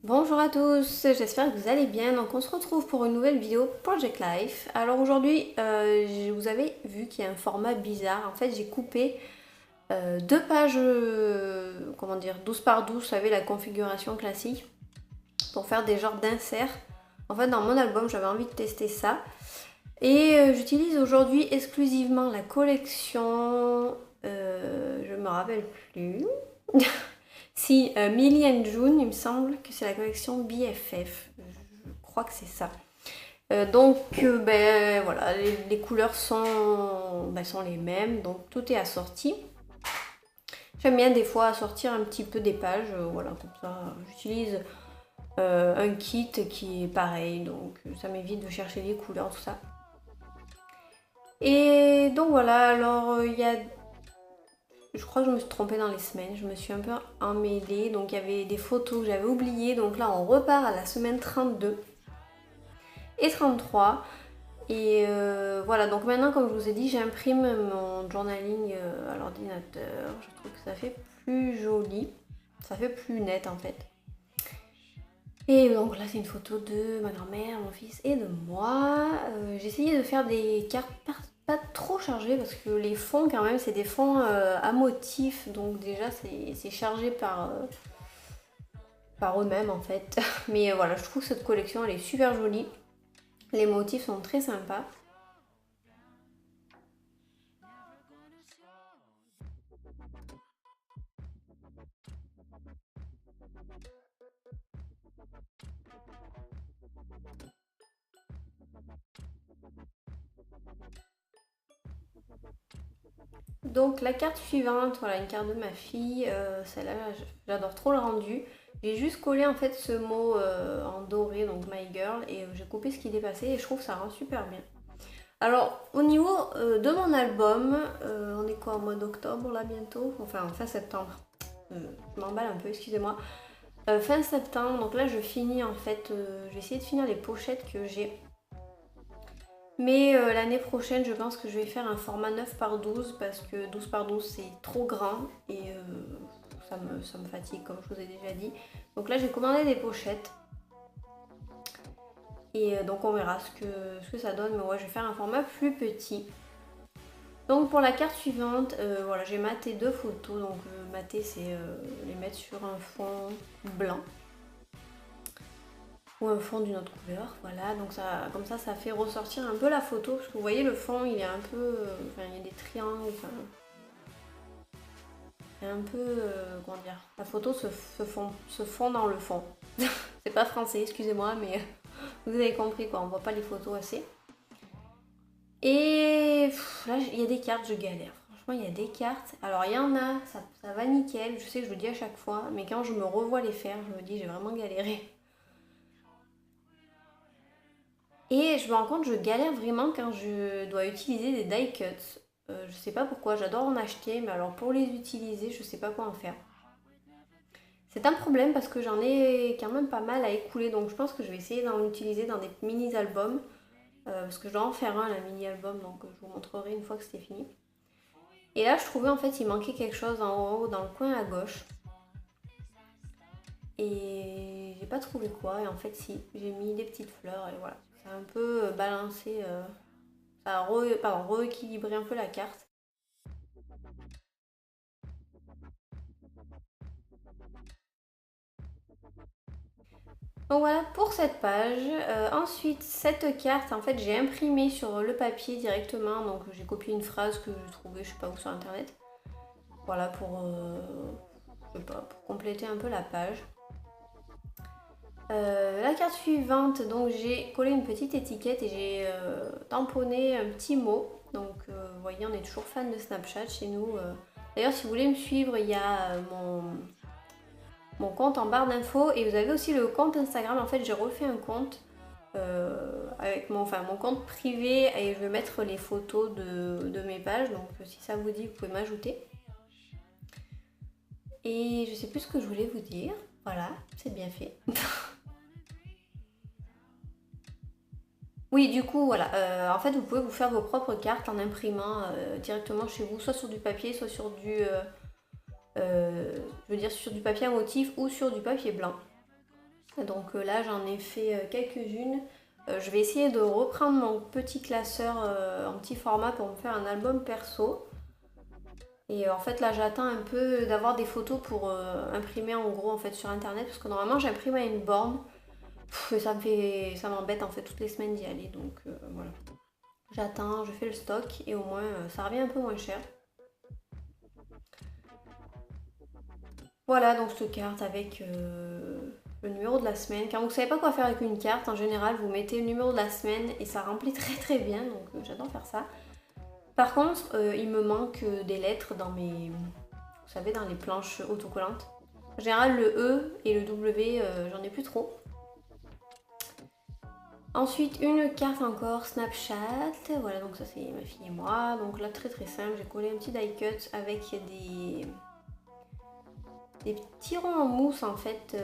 Bonjour à tous, j'espère que vous allez bien. Donc on se retrouve pour une nouvelle vidéo Project Life. Alors aujourd'hui, vous avez vu qu'il y a un format bizarre. En fait, j'ai coupé deux pages, comment dire, 12 par 12, vous savez, la configuration classique, pour faire des genres d'inserts. En fait, dans mon album, j'avais envie de tester ça. Et j'utilise aujourd'hui exclusivement la collection, je me rappelle plus. Si, Millie and June, il me semble que c'est la collection BFF. Je crois que c'est ça. Ben voilà, les couleurs sont les mêmes, donc tout est assorti. J'aime bien des fois assortir un petit peu des pages, voilà, comme ça j'utilise un kit qui est pareil, donc ça m'évite de chercher les couleurs, tout ça. Et donc voilà, alors il y a je crois que je me suis trompée dans les semaines, je me suis un peu emmêlée, donc il y avait des photos que j'avais oubliées, donc là on repart à la semaine 32 et 33. Et voilà, donc maintenant comme je vous ai dit, j'imprime mon journaling à l'ordinateur, je trouve que ça fait plus joli, ça fait plus net en fait. Et donc là c'est une photo de ma grand-mère, mon fils et de moi. J'ai essayé de faire des cartes pas trop chargées parce que les fonds quand même c'est des fonds à motifs, donc déjà c'est chargé par eux-mêmes en fait. Mais voilà, je trouve que cette collection elle est super jolie. Les motifs sont très sympas. Donc la carte suivante, voilà une carte de ma fille, celle-là j'adore trop le rendu. J'ai juste collé en fait ce mot en doré, donc My Girl, et j'ai coupé ce qui dépassait et je trouve que ça rend super bien. Alors au niveau de mon album, on est quoi au mois d'octobre là bientôt, enfin fin septembre. Je m'emballe un peu, excusez-moi. Fin septembre, donc là je finis en fait, je vais essayer de finir les pochettes que j'ai. Mais l'année prochaine, je pense que je vais faire un format 9 par 12 parce que 12 par 12 c'est trop grand et ça me fatigue comme je vous ai déjà dit. Donc là, j'ai commandé des pochettes et donc on verra ce que ça donne. Mais ouais, je vais faire un format plus petit. Donc pour la carte suivante, voilà, j'ai maté deux photos. Donc mater, c'est les mettre sur un fond blanc ou un fond d'une autre couleur, voilà, donc ça, comme ça fait ressortir un peu la photo, parce que vous voyez le fond il est un peu, enfin il y a des triangles, enfin, c'est un peu, comment dire, la photo se fond dans le fond. C'est pas français, excusez-moi, mais vous avez compris quoi, on voit pas les photos assez. Et là il y a des cartes, je galère, franchement il y a des cartes, alors il y en a, ça va nickel, je sais que je le dis à chaque fois, mais quand je me revois les faire, je me dis j'ai vraiment galéré. Et je me rends compte, je galère vraiment quand je dois utiliser des die cuts. Je sais pas pourquoi, j'adore en acheter, mais alors pour les utiliser, je sais pas quoi en faire. C'est un problème parce que j'en ai quand même pas mal à écouler, donc je pense que je vais essayer d'en utiliser dans des mini-albums. Parce que je dois en faire un, la mini-album, donc je vous montrerai une fois que c'était fini. Et là, je trouvais en fait il manquait quelque chose en haut, dans le coin à gauche. Et j'ai pas trouvé quoi, et en fait si, j'ai mis des petites fleurs, et voilà. C'est un peu balancé. Ça a rééquilibré un peu la carte. Donc voilà pour cette page. Ensuite, cette carte, en fait, j'ai imprimé sur le papier directement. Donc j'ai copié une phrase que j'ai trouvée, je sais pas où, sur internet. Voilà je sais pas, pour compléter un peu la page. La carte suivante, donc j'ai collé une petite étiquette et j'ai tamponné un petit mot. Donc vous voyez, on est toujours fan de Snapchat chez nous. D'ailleurs, si vous voulez me suivre, il y a mon compte en barre d'infos et vous avez aussi le compte Instagram. En fait, j'ai refait un compte avec mon compte privé et je vais mettre les photos de mes pages. Donc, si ça vous dit, vous pouvez m'ajouter. Et je sais plus ce que je voulais vous dire. Voilà, c'est bien fait. Oui, du coup, voilà. En fait, vous pouvez vous faire vos propres cartes en imprimant directement chez vous, soit sur du papier, soit sur je veux dire sur du papier à motif ou sur du papier blanc. Donc là j'en ai fait quelques-unes. Je vais essayer de reprendre mon petit classeur en petit format pour me faire un album perso. Et en fait là j'attends un peu d'avoir des photos pour imprimer en gros en fait sur internet, parce que normalement j'imprime à une borne. Et ça m'embête en fait toutes les semaines d'y aller, donc voilà. J'attends, je fais le stock et au moins ça revient un peu moins cher. Voilà donc cette carte avec le numéro de la semaine. Quand vous ne savez pas quoi faire avec une carte, en général vous mettez le numéro de la semaine et ça remplit très très bien, donc j'adore faire ça. Par contre, il me manque des lettres dans mes, vous savez, dans les planches autocollantes. En général, le E et le W, j'en ai plus trop. Ensuite, une carte encore Snapchat. Voilà, donc ça c'est ma fille et moi. Donc là, très très simple, j'ai collé un petit die cut avec des petits ronds en mousse en fait,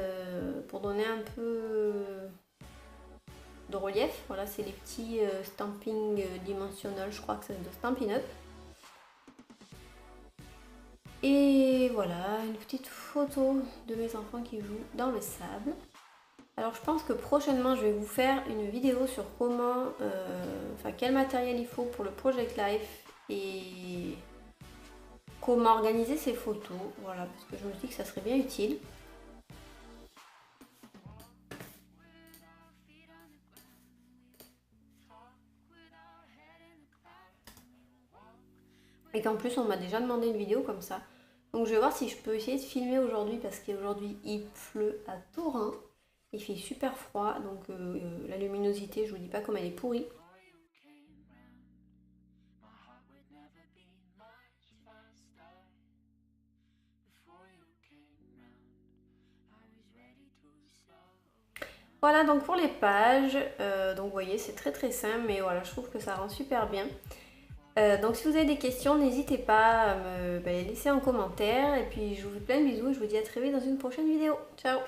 pour donner un peu de relief. Voilà, c'est les petits stamping dimensional, je crois que c'est de Stampin' Up. Et voilà, une petite photo de mes enfants qui jouent dans le sable. Alors je pense que prochainement je vais vous faire une vidéo sur comment, quel matériel il faut pour le Project Life et comment organiser ces photos. Voilà, parce que je me dis que ça serait bien utile. Et qu'en plus on m'a déjà demandé une vidéo comme ça. Donc je vais voir si je peux essayer de filmer aujourd'hui, parce qu'aujourd'hui il pleut à torrent. Il fait super froid, donc la luminosité, je vous dis pas comme elle est pourrie. Voilà donc pour les pages, donc vous voyez c'est très très simple, mais voilà je trouve que ça rend super bien. Donc si vous avez des questions, n'hésitez pas à me les laisser en commentaire, et puis je vous fais plein de bisous et je vous dis à très vite dans une prochaine vidéo. Ciao!